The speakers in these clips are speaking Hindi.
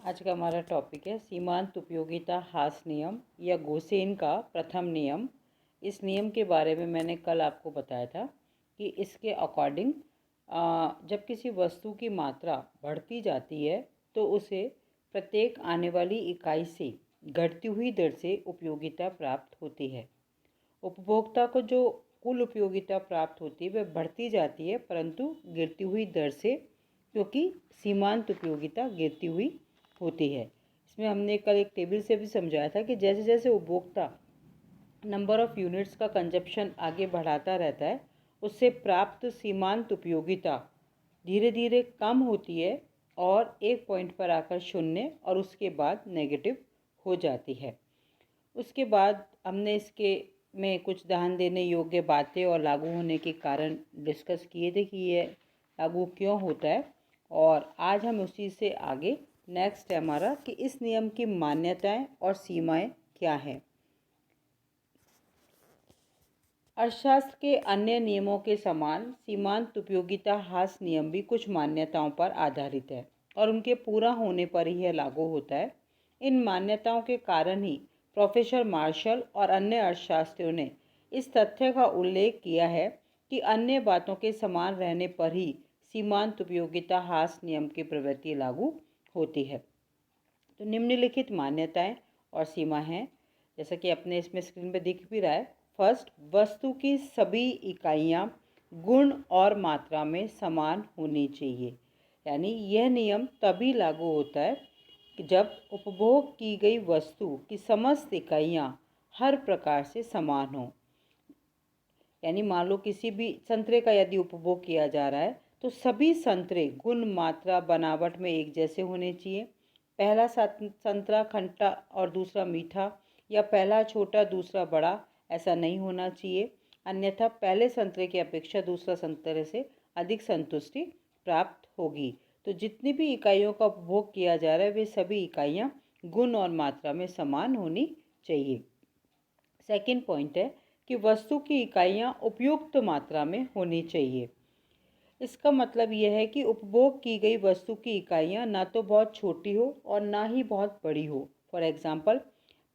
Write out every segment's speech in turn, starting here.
आज का हमारा टॉपिक है सीमांत उपयोगिता ह्रास नियम या गोसेन का प्रथम नियम। इस नियम के बारे में मैंने कल आपको बताया था कि इसके अकॉर्डिंग जब किसी वस्तु की मात्रा बढ़ती जाती है तो उसे प्रत्येक आने वाली इकाई से घटती हुई दर से उपयोगिता प्राप्त होती है। उपभोक्ता को जो कुल उपयोगिता प्राप्त होती है वह बढ़ती जाती है परंतु गिरती हुई दर से, क्योंकि सीमांत उपयोगिता गिरती हुई होती है। इसमें हमने कल एक टेबल से भी समझाया था कि जैसे जैसे उपभोक्ता नंबर ऑफ़ यूनिट्स का कंजप्शन आगे बढ़ाता रहता है उससे प्राप्त सीमांत उपयोगिता धीरे धीरे कम होती है और एक पॉइंट पर आकर शून्य और उसके बाद नेगेटिव हो जाती है। उसके बाद हमने इसके में कुछ ध्यान देने योग्य बातें और लागू होने के कारण डिस्कस किए थे कि ये लागू क्यों होता है, और आज हम उसी से आगे नेक्स्ट है हमारा कि इस नियम की मान्यताएं और सीमाएं क्या हैं। अर्थशास्त्र के अन्य नियमों के समान सीमांत उपयोगिता ह्रास नियम भी कुछ मान्यताओं पर आधारित है और उनके पूरा होने पर ही यह लागू होता है। इन मान्यताओं के कारण ही प्रोफेसर मार्शल और अन्य अर्थशास्त्रियों ने इस तथ्य का उल्लेख किया है कि अन्य बातों के समान रहने पर ही सीमांत उपयोगिता ह्रास नियम की प्रवृत्ति लागू होती है। तो निम्नलिखित मान्यताएं और सीमा हैं, जैसा कि अपने इसमें स्क्रीन पर दिख भी रहा है। फर्स्ट, वस्तु की सभी इकाइयां गुण और मात्रा में समान होनी चाहिए। यानी यह नियम तभी लागू होता है कि जब उपभोग की गई वस्तु की समस्त इकाइयां हर प्रकार से समान हों। यानी मान लो किसी भी संतरे का यदि उपभोग किया जा रहा है तो सभी संतरे गुण मात्रा बनावट में एक जैसे होने चाहिए। पहला संतरा खट्टा और दूसरा मीठा, या पहला छोटा दूसरा बड़ा, ऐसा नहीं होना चाहिए। अन्यथा पहले संतरे की अपेक्षा दूसरा संतरे से अधिक संतुष्टि प्राप्त होगी। तो जितनी भी इकाइयों का उपभोग किया जा रहा है वे सभी इकाइयाँ गुण और मात्रा में समान होनी चाहिए। सेकंड पॉइंट है कि वस्तु की इकाइयाँ उपयुक्त मात्रा में होनी चाहिए। इसका मतलब यह है कि उपभोग की गई वस्तु की इकाइयाँ ना तो बहुत छोटी हो और ना ही बहुत बड़ी हो। फॉर एग्जाम्पल,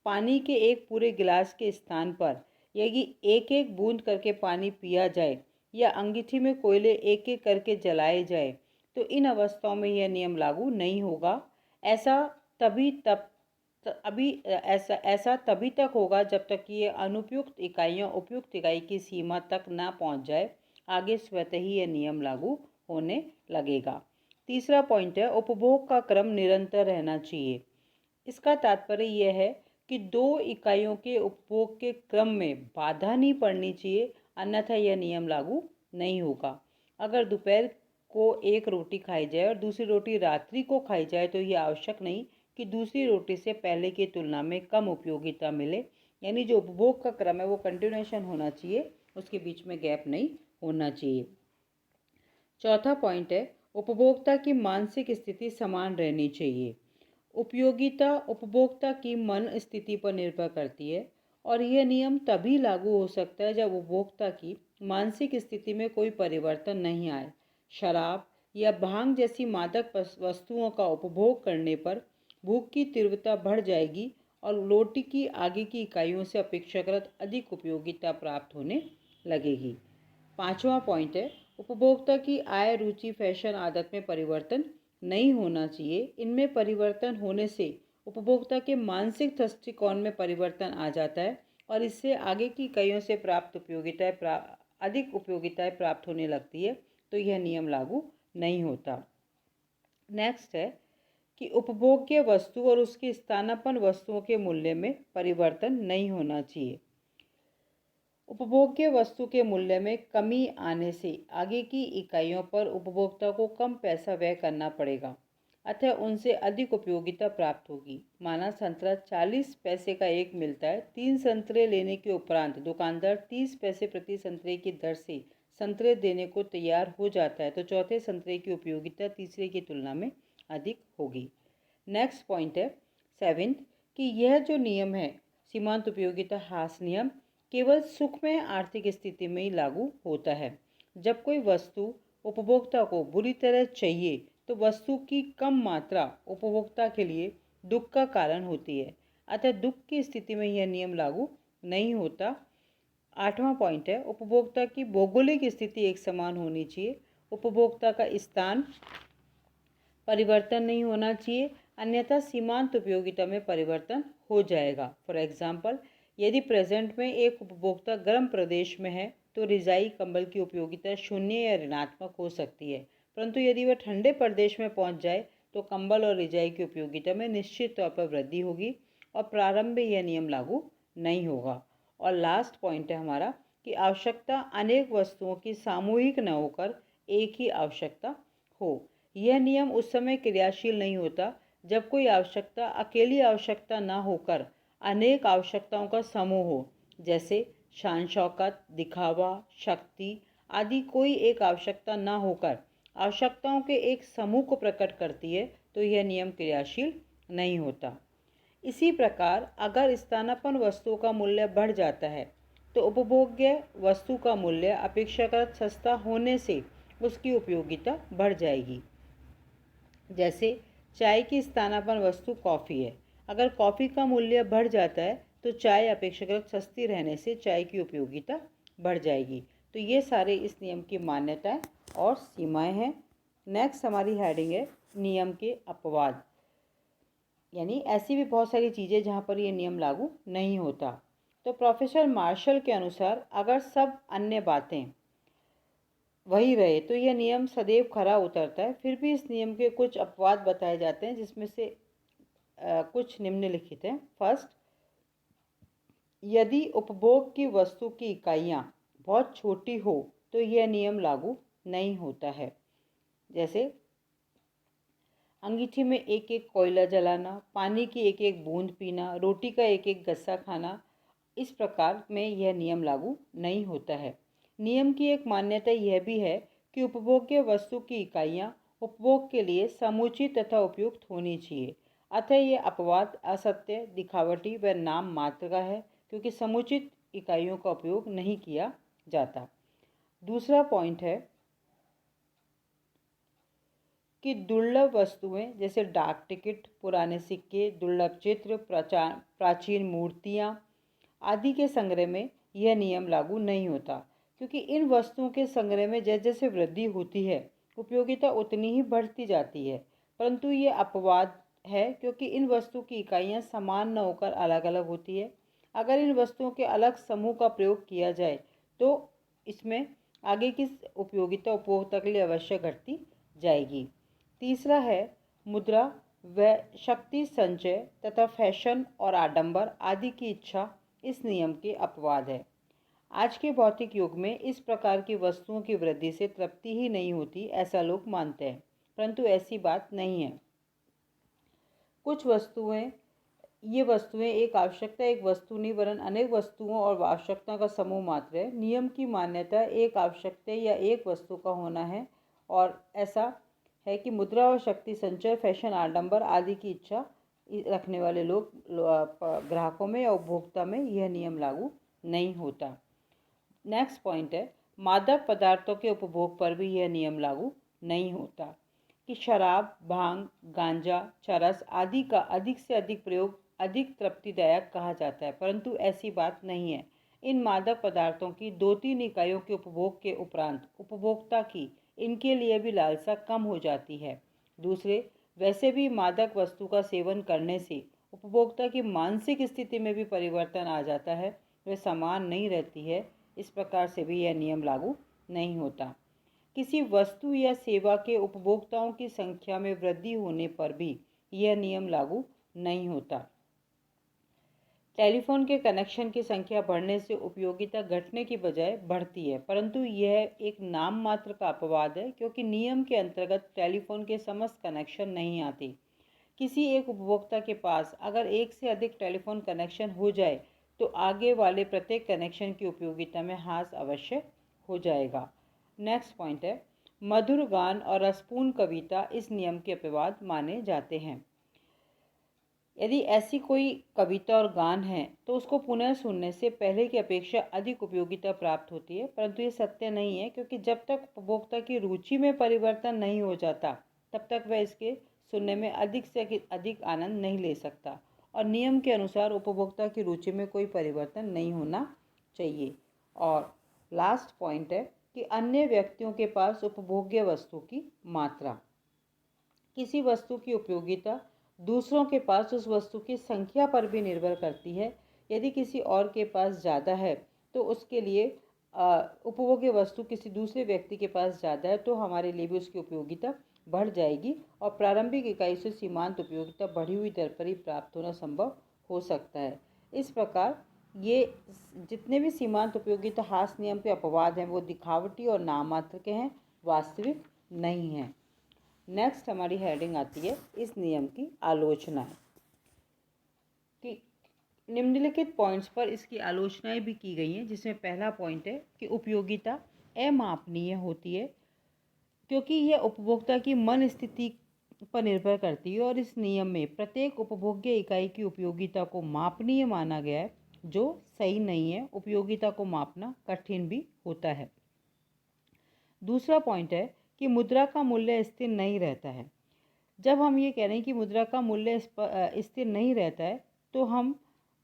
पानी के एक पूरे गिलास के स्थान पर यदि एक एक बूंद करके पानी पिया जाए या अंगीठी में कोयले एक एक करके जलाए जाए तो इन अवस्थाओं में यह नियम लागू नहीं होगा। ऐसा तभी तब अभी ऐसा तभी तक होगा जब तक कि ये अनुपयुक्त इकाइयाँ उपयुक्त इकाई की सीमा तक ना पहुँच जाए। आगे स्वतः ही यह नियम लागू होने लगेगा। तीसरा पॉइंट है, उपभोग का क्रम निरंतर रहना चाहिए। इसका तात्पर्य यह है कि दो इकाइयों के उपभोग के क्रम में बाधा नहीं पड़नी चाहिए, अन्यथा यह नियम लागू नहीं होगा। अगर दोपहर को एक रोटी खाई जाए और दूसरी रोटी रात्रि को खाई जाए तो यह आवश्यक नहीं कि दूसरी रोटी से पहले की तुलना में कम उपयोगिता मिले। यानी जो उपभोग का क्रम है वो कंटिन्यूएशन होना चाहिए, उसके बीच में गैप नहीं होना चाहिए। चौथा पॉइंट है, उपभोक्ता की मानसिक स्थिति समान रहनी चाहिए। उपयोगिता उपभोक्ता की मन स्थिति पर निर्भर करती है और यह नियम तभी लागू हो सकता है जब उपभोक्ता की मानसिक स्थिति में कोई परिवर्तन नहीं आए। शराब या भांग जैसी मादक वस्तुओं का उपभोग करने पर भूख की तीव्रता बढ़ जाएगी और रोटी की आगे की इकाइयों से अपेक्षाकृत अधिक उपयोगिता प्राप्त होने लगेगी। पांचवा पॉइंट है, उपभोक्ता की आय, रुचि, फैशन आदत में परिवर्तन नहीं होना चाहिए। इनमें परिवर्तन होने से उपभोक्ता के मानसिक दृष्टिकोण में परिवर्तन आ जाता है और इससे आगे की इकाइयों से प्राप्त अधिक उपयोगिताएं प्राप्त होने लगती है, तो यह नियम लागू नहीं होता। नेक्स्ट है कि उपभोग्य वस्तु और उसकी स्थानापन्न वस्तुओं के मूल्य में परिवर्तन नहीं होना चाहिए। उपभोग्य वस्तु के मूल्य में कमी आने से आगे की इकाइयों पर उपभोक्ता को कम पैसा व्यय करना पड़ेगा, अतः उनसे अधिक उपयोगिता प्राप्त होगी। माना संतरा 40 पैसे का एक मिलता है, 3 संतरे लेने के उपरांत दुकानदार 30 पैसे प्रति संतरे की दर से संतरे देने को तैयार हो जाता है, तो चौथे संतरे की उपयोगिता तीसरे की तुलना में अधिक होगी। नेक्स्ट पॉइंट है 7th कि यह जो नियम है सीमांत उपयोगिता ह्रास नियम केवल सुखमय आर्थिक स्थिति में ही लागू होता है। जब कोई वस्तु उपभोक्ता को बुरी तरह चाहिए तो वस्तु की कम मात्रा उपभोक्ता के लिए दुख का कारण होती है, अतः दुख की स्थिति में यह नियम लागू नहीं होता। 8वां पॉइंट है, उपभोक्ता की भौगोलिक स्थिति एक समान होनी चाहिए। उपभोक्ता का स्थान परिवर्तन नहीं होना चाहिए, अन्यथा सीमांत उपयोगिता में परिवर्तन हो जाएगा। फॉर एग्जाम्पल, यदि प्रेजेंट में एक उपभोक्ता गर्म प्रदेश में है तो रजाई कंबल की उपयोगिता शून्य या ऋणात्मक हो सकती है, परंतु यदि वह ठंडे प्रदेश में पहुंच जाए तो कंबल और रजाई की उपयोगिता में निश्चित तौर पर वृद्धि होगी और प्रारंभ में यह नियम लागू नहीं होगा। और लास्ट पॉइंट है हमारा कि आवश्यकता अनेक वस्तुओं की सामूहिक न होकर एक ही आवश्यकता हो। यह नियम उस समय क्रियाशील नहीं होता जब कोई आवश्यकता अकेली आवश्यकता न होकर अनेक आवश्यकताओं का समूह हो, जैसे शान शौकत, दिखावा, शक्ति आदि कोई एक आवश्यकता न होकर आवश्यकताओं के एक समूह को प्रकट करती है तो यह नियम क्रियाशील नहीं होता। इसी प्रकार अगर स्थानापन्न वस्तुओं का मूल्य बढ़ जाता है तो उपभोग्य वस्तु का मूल्य अपेक्षाकृत सस्ता होने से उसकी उपयोगिता बढ़ जाएगी। जैसे चाय की स्थानापन्न वस्तु कॉफ़ी है, अगर कॉफ़ी का मूल्य बढ़ जाता है तो चाय अपेक्षाकृत सस्ती रहने से चाय की उपयोगिता बढ़ जाएगी। तो ये सारे इस नियम की मान्यताएं और सीमाएं हैं। नेक्स्ट हमारी हेडिंग है नियम के अपवाद, यानी ऐसी भी बहुत सारी चीज़ें जहाँ पर ये नियम लागू नहीं होता। तो प्रोफेसर मार्शल के अनुसार अगर सब अन्य बातें वही रहे तो यह नियम सदैव खरा उतरता है। फिर भी इस नियम के कुछ अपवाद बताए जाते हैं, जिसमें से कुछ निम्नलिखित हैं। फर्स्ट, यदि उपभोग की वस्तु की इकाइयाँ बहुत छोटी हो तो यह नियम लागू नहीं होता है। जैसे अंगीठी में एक एक कोयला जलाना, पानी की एक एक बूंद पीना, रोटी का एक एक गस्सा खाना, इस प्रकार में यह नियम लागू नहीं होता है। नियम की एक मान्यता यह भी है कि उपभोग्य वस्तु की इकाइयाँ उपभोग के लिए समुचित तथा उपयुक्त होनी चाहिए, अतः यह अपवाद असत्य, दिखावटी व नाम मात्र का है, क्योंकि समुचित इकाइयों का उपयोग नहीं किया जाता। दूसरा पॉइंट है कि दुर्लभ वस्तुएं जैसे डाक टिकट, पुराने सिक्के, दुर्लभ चित्र, प्राचीन मूर्तियाँ आदि के संग्रह में यह नियम लागू नहीं होता, क्योंकि इन वस्तुओं के संग्रह में जैसे जैसे वृद्धि होती है उपयोगिता उतनी ही बढ़ती जाती है। परंतु ये अपवाद है क्योंकि इन वस्तुओं की इकाइयाँ समान न होकर अलग अलग होती है। अगर इन वस्तुओं के अलग समूह का प्रयोग किया जाए तो इसमें आगे की उपयोगिता उपभोक्ता के लिए अवश्य घटती जाएगी। तीसरा है मुद्रा व शक्ति संचय तथा फैशन और आडंबर आदि की इच्छा इस नियम के अपवाद है। आज के भौतिक युग में इस प्रकार की वस्तुओं की वृद्धि से तृप्ति ही नहीं होती, ऐसा लोग मानते हैं, परंतु ऐसी बात नहीं है। कुछ ये वस्तुएं एक आवश्यकता एक वस्तु नहीं वरन अनेक वस्तुओं और आवश्यकताओं का समूह मात्र है। नियम की मान्यता एक आवश्यकता या एक वस्तु का होना है, और ऐसा है कि मुद्रा और शक्ति संचय, फैशन, आडंबर आदि की इच्छा रखने वाले लोग ग्राहकों में या उपभोक्ता में यह नियम लागू नहीं होता। नेक्स्ट पॉइंट है मादक पदार्थों के उपभोग पर भी यह नियम लागू नहीं होता कि शराब, भांग, गांजा, चरस आदि का अधिक से अधिक प्रयोग अधिक तृप्तिदायक कहा जाता है, परंतु ऐसी बात नहीं है। इन मादक पदार्थों की 2-3 इकाइयों के उपभोग के उपरांत उपभोक्ता की इनके लिए भी लालसा कम हो जाती है। दूसरे, वैसे भी मादक वस्तु का सेवन करने से उपभोक्ता की मानसिक स्थिति में भी परिवर्तन आ जाता है, वह समान नहीं रहती है। इस प्रकार से भी यह नियम लागू नहीं होता। किसी वस्तु या सेवा के उपभोक्ताओं की संख्या में वृद्धि होने पर भी यह नियम लागू नहीं होता। टेलीफोन के कनेक्शन की संख्या बढ़ने से उपयोगिता घटने की बजाय बढ़ती है, परंतु यह एक नाम मात्र का अपवाद है, क्योंकि नियम के अंतर्गत टेलीफोन के समस्त कनेक्शन नहीं आते। किसी एक उपभोक्ता के पास अगर एक से अधिक टेलीफोन कनेक्शन हो जाए तो आगे वाले प्रत्येक कनेक्शन की उपयोगिता में ह्रास अवश्य हो जाएगा। नेक्स्ट पॉइंट है मधुर गान और रसपूर्ण कविता इस नियम के अपवाद माने जाते हैं। यदि ऐसी कोई कविता और गान है तो उसको पुनः सुनने से पहले की अपेक्षा अधिक उपयोगिता प्राप्त होती है, परंतु ये सत्य नहीं है, क्योंकि जब तक उपभोक्ता की रुचि में परिवर्तन नहीं हो जाता तब तक वह इसके सुनने में अधिक से अधिक आनंद नहीं ले सकता और नियम के अनुसार उपभोक्ता की रुचि में कोई परिवर्तन नहीं होना चाहिए। और लास्ट पॉइंट है कि अन्य व्यक्तियों के पास उपभोग्य वस्तु की मात्रा। किसी वस्तु की उपयोगिता दूसरों के पास उस वस्तु की संख्या पर भी निर्भर करती है। यदि किसी और के पास ज़्यादा है तो उसके लिए उपभोग्य वस्तु किसी दूसरे व्यक्ति के पास ज़्यादा है तो हमारे लिए भी उसकी उपयोगिता बढ़ जाएगी और प्रारंभिक इकाई से सीमांत उपयोगिता बढ़ी हुई दर पर ही प्राप्त होना संभव हो सकता है। इस प्रकार ये जितने भी सीमांत उपयोगिता हास नियम के अपवाद हैं वो दिखावटी और नाममात्र के हैं, वास्तविक नहीं हैं। नेक्स्ट हमारी हेडिंग आती है इस नियम की आलोचनाएं, कि निम्नलिखित पॉइंट्स पर इसकी आलोचनाएं भी की गई हैं, जिसमें पहला पॉइंट है कि उपयोगिता अमापनीय होती है क्योंकि यह उपभोक्ता की मन स्थिति पर निर्भर करती है और इस नियम में प्रत्येक उपभोग्य इकाई की उपयोगिता को मापनीय माना गया है, जो सही नहीं है। उपयोगिता को मापना कठिन भी होता है। दूसरा पॉइंट है कि मुद्रा का मूल्य स्थिर नहीं रहता है। जब हम ये कह रहे हैं कि मुद्रा का मूल्य स्थिर नहीं रहता है तो हम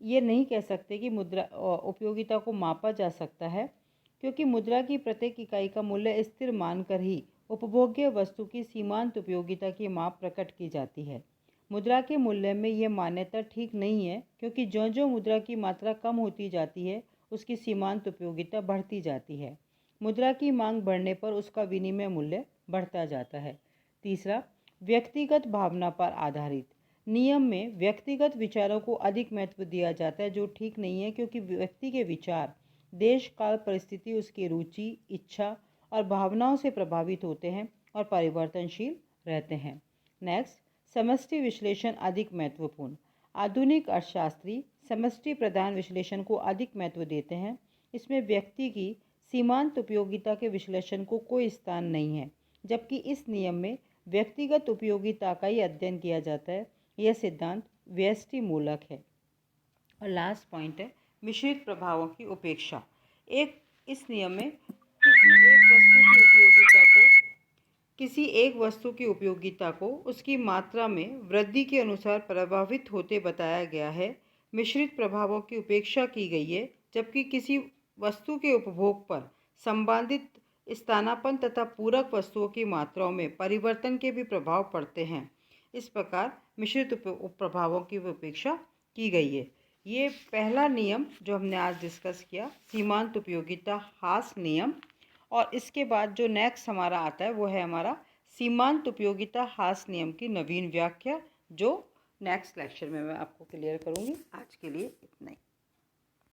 ये नहीं कह सकते कि मुद्रा उपयोगिता को मापा जा सकता है, क्योंकि मुद्रा की प्रत्येक इकाई का मूल्य स्थिर मानकर ही उपभोग्य वस्तु की सीमांत उपयोगिता की माप प्रकट की जाती है। मुद्रा के मूल्य में यह मान्यता ठीक नहीं है, क्योंकि ज्यों-ज्यों मुद्रा की मात्रा कम होती जाती है उसकी सीमांत उपयोगिता बढ़ती जाती है। मुद्रा की मांग बढ़ने पर उसका विनिमय मूल्य बढ़ता जाता है। तीसरा, व्यक्तिगत भावना पर आधारित। नियम में व्यक्तिगत विचारों को अधिक महत्व दिया जाता है, जो ठीक नहीं है, क्योंकि व्यक्ति के विचार देश काल परिस्थिति, उसकी रुचि, इच्छा और भावनाओं से प्रभावित होते हैं और परिवर्तनशील रहते हैं। नेक्स्ट, समष्टि विश्लेषण अधिक महत्वपूर्ण। आधुनिक अर्थशास्त्री समष्टि प्रधान विश्लेषण को अधिक महत्व देते हैं। इसमें व्यक्ति की सीमांत उपयोगिता के विश्लेषण को कोई स्थान नहीं है, जबकि इस नियम में व्यक्तिगत उपयोगिता का ही अध्ययन किया जाता है। यह सिद्धांत व्यष्टि मूलक है। और लास्ट पॉइंट है मिश्रित प्रभावों की उपेक्षा। इस नियम में किसी एक वस्तु की उपयोगिता को उसकी मात्रा में वृद्धि के अनुसार प्रभावित होते बताया गया है। मिश्रित प्रभावों की उपेक्षा की गई है, जबकि किसी वस्तु के उपभोग पर संबंधित स्थानापन्न तथा पूरक वस्तुओं की मात्राओं में परिवर्तन के भी प्रभाव पड़ते हैं। इस प्रकार मिश्रित प्रभावों की उपेक्षा की गई है। ये पहला नियम जो हमने आज डिस्कस किया, सीमांत उपयोगिता हास नियम। और इसके बाद जो नेक्स्ट हमारा आता है वो है हमारा सीमांत उपयोगिता हास नियम की नवीन व्याख्या, जो नेक्स्ट लेक्चर में मैं आपको क्लियर करूँगी। आज के लिए इतना ही।